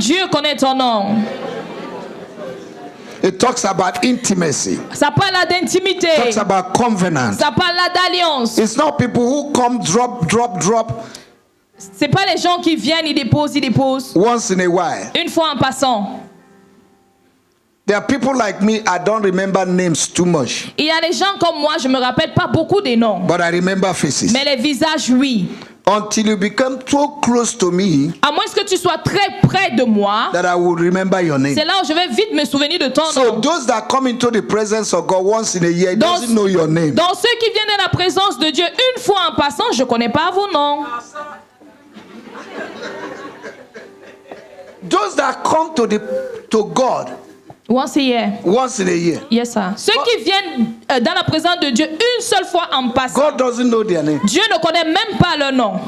Dieu connaît ton nom. It talks about intimacy. Ça parle d'intimité. It talks about covenant. Ça parle d'alliance. It's not people who come drop. C'est pas les gens qui viennent, ils déposent. Once in a while. Une fois en passant. There are people like me, I don't remember names too much. Il y a des gens comme moi, je me rappelle pas beaucoup des noms. But I remember faces. Mais les visages, oui. Until you become so close to me, à moins que tu sois très près de moi, that I will remember your name. C'est là où je vais vite me souvenir de ton nom. So those that come into the presence of God once in a year, doesn't know your name. Donc ceux qui viennent dans la présence de Dieu une fois en passant, je connais pas vos noms. Those that come to God once a year. Once in a year. Yes, sir. Ceux qui viennent dans la présence de Dieu une seule fois en passant. God doesn't know their name. Dieu ne connaît même pas leur nom.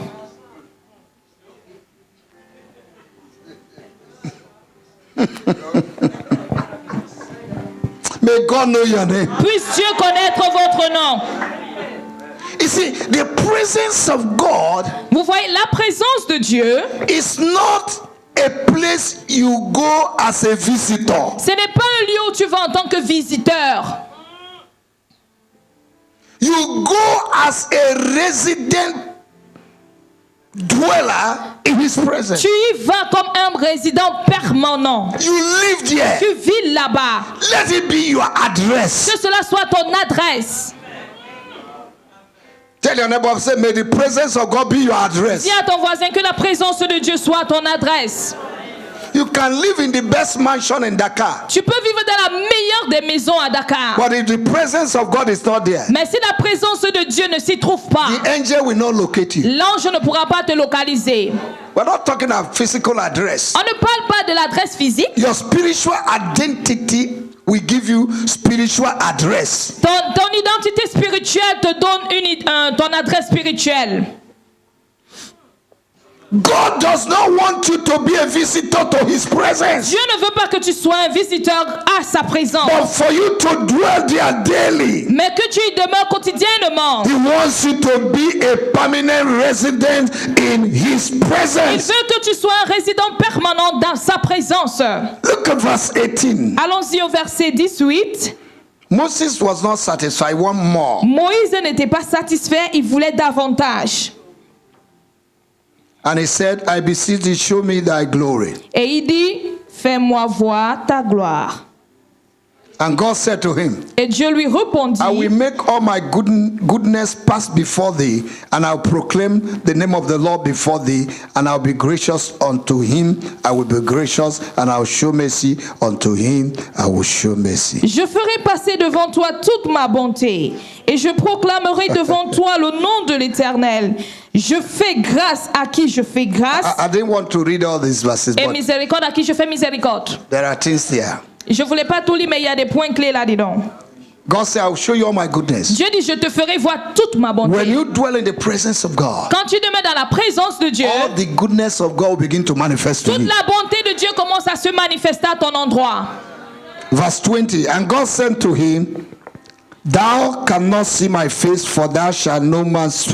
May God know your name. Puisse Dieu connaître votre nom. You see, the presence of God. Vous voyez, la présence de Dieu. Is not a place you go as a visitor. Ce n'est pas un lieu où tu vas en tant que visiteur. You go as a resident dweller in His presence. Tu y vas comme un résident permanent. You live there. Tu vis là-bas. Let it be your address. Que cela soit ton adresse. Tell your neighbor, say, may the presence of God be your address. Dis à ton voisin que la présence de Dieu soit ton adresse. You can live in the best mansion in Dakar. Tu peux vivre dans la meilleure des maisons à Dakar. But if the presence of God is not there, mais si la présence de Dieu ne s'y trouve pas, the angel will not locate you. L'ange ne pourra pas te localiser. We're not talking about physical address. On ne parle pas de l'adresse physique. Your spiritual identity will give you spiritual address. Ton identité spirituelle te donne ton adresse spirituelle. God does not want you to be a visitor to His presence. Dieu ne veut pas que tu sois un visiteur à sa présence. But for you to dwell there daily. Mais que tu y demeures quotidiennement. He wants you to be a permanent resident in His presence. Il veut que tu sois un résident permanent dans sa présence. Look at verse 18. Allons-y au verset 18. Moses was not satisfied, one more. Moïse n'était pas satisfait, il voulait davantage. And he said, I beseech thee, show me thy glory. Et il dit, fais-moi voir ta gloire. And God said to him, et Dieu lui répondit, I will make all my goodness pass before thee, and I'll proclaim the name of the Lord before thee, and I'll be gracious unto him. I will be gracious, and I'll show mercy unto him. I will show mercy. Je ferai passer devant toi toute ma bonté, et je proclamerai devant toi le nom de l'Éternel. Je fais grâce à qui je fais grâce. I didn't want to read all these verses, et but miséricorde à qui je fais miséricorde. there are things there. Je ne voulais pas tout lire, mais il y a des points clés là-dedans. God said, I will show you all my goodness. Dieu dit, je te ferai voir toute ma bonté. When you dwell in the presence of God, quand tu demeures dans la présence de Dieu, all the goodness of God will begin to manifest to toute you. la bonté de Dieu commence à se manifester à ton endroit. Verse 20, and God said to him, Thou cannot see my face, for there shall no man see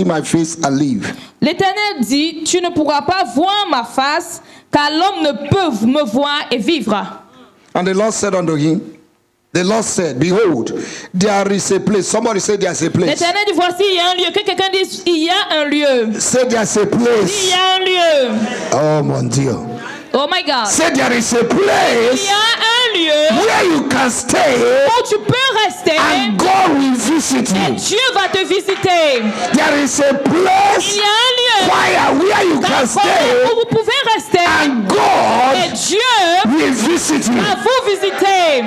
my face and live. L'Éternel dit, tu ne pourras pas voir ma face, car l'homme ne peut me voir et vivre. And the Lord said unto him, the Lord said, Behold, there is a place. Somebody said there's a place. L'Éternel dit, voici, il y a un lieu. Que quelqu'un dise, il y a un lieu. Say there's a place. Il y a un lieu. Oh mon Dieu. Oh my God. Say there is a place. Il y a un lieu where you can stay. Où tu peux rester. And God will visit you. Et Dieu va te visiter. There is a place. Il y a un lieu. Where you can stay. Où vous pouvez rester. And God et Dieu will visit you. Va vous visiter.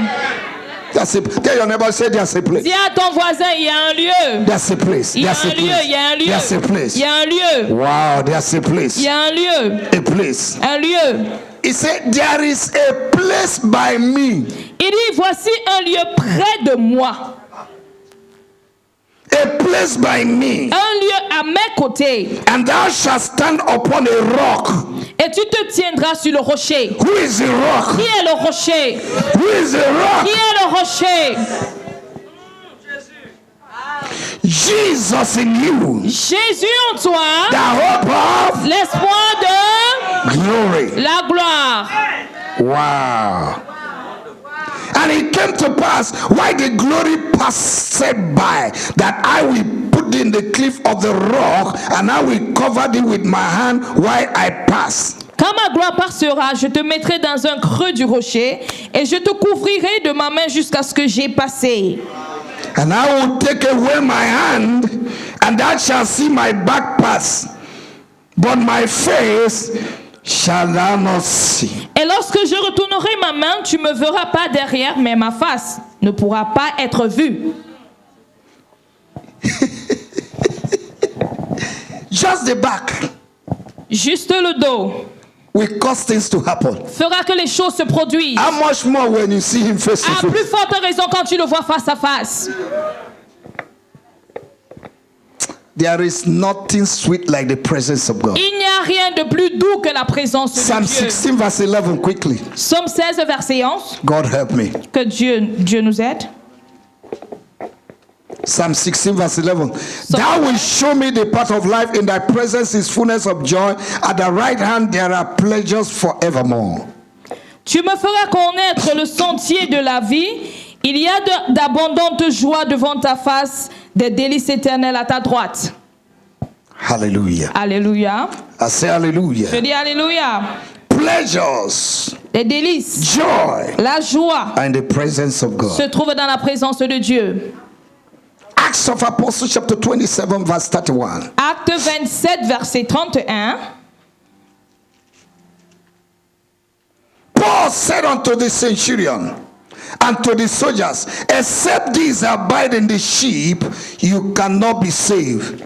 Tell your neighbor, say there's a place. Dis à ton voisin, il y a un lieu. There's a place. Il y a un lieu. Il y a un lieu. There's a place. Il y a un lieu. Wow, there's a place. Il y a un lieu. A place. Un lieu. He said, there is a place by me. Il dit, voici un lieu près de moi. A place by me. Un lieu à mes côtés. And thou shalt stand upon a rock. Et tu te tiendras sur le rocher. Who is the rock? Qui est le rocher? Who is the rock? Qui est le rocher? Jesus in you. Jésus en toi. The hope of l'espoir de glory. la gloire. Wow. And it came to pass, while the glory passed by, that I will put in the cliff of the rock, and I will cover thee with my hand while I pass. Quand ma gloire passera, je te mettrai dans un creux du rocher, et je te couvrirai de ma main jusqu'à ce que j'ai passé. And I will take away my hand, and thou shalt see my back pass, but my face shall thou not see. Et lorsque je retournerai ma main, tu me verras pas derrière, mais ma face ne pourra pas être vue. Just the back Juste le dos will cause things to happen. fera que les choses se produisent. How much more when you see him face to À plus face? forte raison quand tu le vois face à face. There is nothing sweet like the presence of God. Il n'y a rien de plus doux que la présence de Psalm Dieu. 16 verse 11 quickly. Psaume 16, verset 11. God help me. Que Dieu nous aide. Psalm 16 verse 11. Thou wilt show me the path of life. In thy presence is fullness of joy. At thy right hand there are pleasures forevermore. Tu me feras connaître le sentier de la vie. Il y a d'abondantes joies devant ta face, des délices éternelles à ta droite. Hallelujah. Alléluia. I say hallelujah. Je dis alléluia. Pleasures, Les délices, joy, la joie are in the presence of se God. trouve dans la présence de Dieu. Acts of Apostles chapter 27 verse 31. Acte 27, verset 31. Paul said unto the centurion and to the soldiers, except these abide in the sheep, you cannot be saved.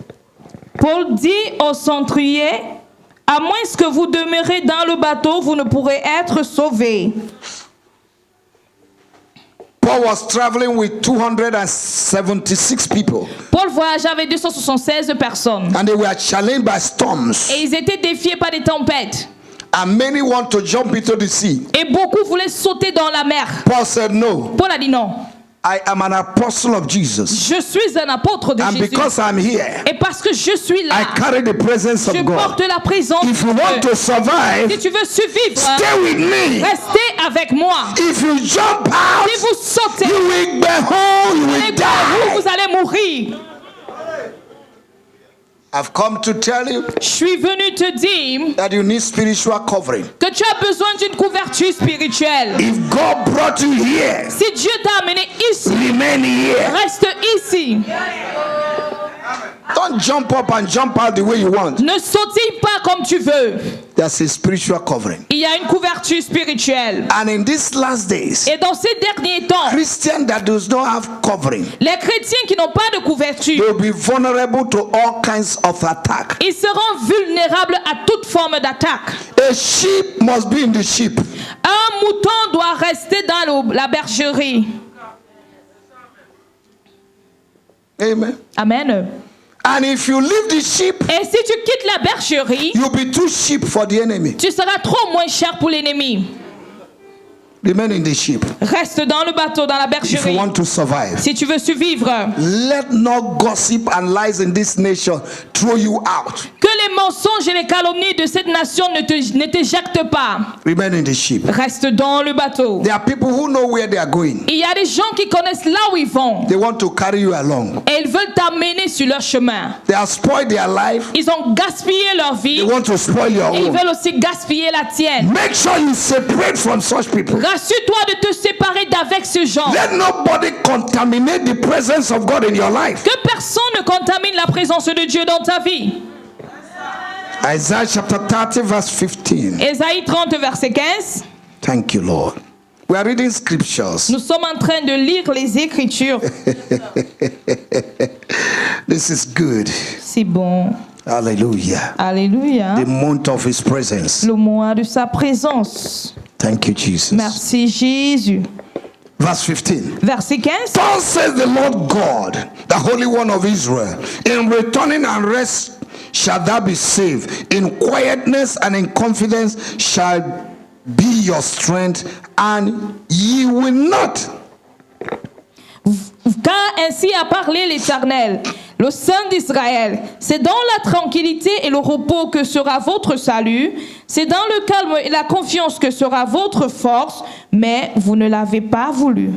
Paul dit aux centuriers, à moins que vous demeurez dans le bateau, vous ne pourrez être sauvés. Paul was traveling with 276 people, Paul voyageait avec 276 personnes. and they were challenged by storms, Et ils étaient défiés par des tempêtes. and many want to jump into the sea. Et beaucoup voulaient sauter dans la mer. Paul said, no, Paul a dit non. I am an apostle of Jesus, Je suis un apôtre de and Jésus. because I'm here, Et parce que je suis là, I carry the presence je of porte God. la présence If de you want Dieu. to survive, Si tu veux survivre, stay with me. restez avec moi. If you jump out, Si vous sautez, you will be home, you will die. vous allez mourir. I've come to tell you Je suis venu te dire that you need spiritual covering. que tu as besoin d'une couverture spirituelle. If God brought you here, Si Dieu t'a amené ici, remain here. reste ici. Don't jump up and jump out the way you want. Ne sautille pas comme tu veux. That's a spiritual covering. Il y a une couverture spirituelle. And in these last days, Et dans ces derniers temps, Christian that does not have covering, les chrétiens qui n'ont pas de couverture, they will be vulnerable to all kinds of attack. ils seront vulnérables à toute forme d'attaque. A sheep must be in the sheep. Un mouton doit rester dans la bergerie. Amen. Amen. And if you leave the sheep, Et si tu quittes la bergerie, you'll be too cheap for the enemy. tu seras trop moins cher pour l'ennemi. Remain in the sheep Reste dans le bateau, dans la if you bergerie. want to survive. Si tu veux survivre, Let no gossip and lies in this nation throw you out. que les mensonges et les calomnies de cette nation ne t'éjectent pas. Remain in the sheep. Reste dans le bateau. There are people who know where they are going. Il y a des gens qui connaissent là où ils vont. They want to carry you along. Et ils veulent t'amener sur leur chemin. They have spoiled their life. Ils ont gaspillé leur vie. They want to spoil your Et ils own. veulent aussi gaspiller la tienne. Make sure you separate from such people. Rassure-toi de te séparer d'avec ce genre. Let nobody contaminate the presence of God in your life. Que personne ne contamine la présence de Dieu dans ta vie. Isaiah chapter 30 verse 15. Ésaïe 30, verset 15. Thank you, Lord. We are reading scriptures. Nous sommes en train de lire les Écritures. This is good. C'est bon. Hallelujah. Alléluia. The month of His presence. Le mois de sa présence. Thank you, Jesus. Merci Jésus. Verse 15. Verset 15. Thus says the Lord God, the Holy One of Israel, in returning and rest shall thou be saved. In quietness and in confidence shall be your strength, and ye will not. Car ainsi a parlé l'Éternel. Le Saint d'Israël, c'est dans la tranquillité et le repos que sera votre salut, c'est dans le calme et la confiance que sera votre force, mais vous ne l'avez pas voulu.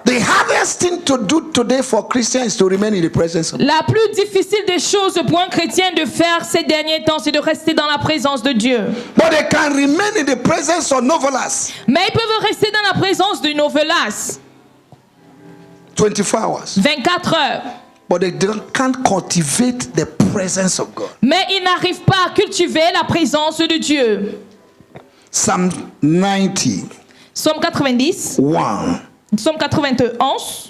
The hardest thing to do today for Christians is to remain in the presence of God. La plus difficile des choses pour un chrétien de faire ces derniers temps, c'est de rester dans la présence de Dieu. But they can remain in the presence of novelas Mais ils peuvent rester dans la présence du novelas 24 hours. 24 heures. But they can't cultivate the presence of God. Mais ils n'arrivent pas à cultiver la présence de Dieu. Psalm 90, Psaume 90, 1. Psaume 91.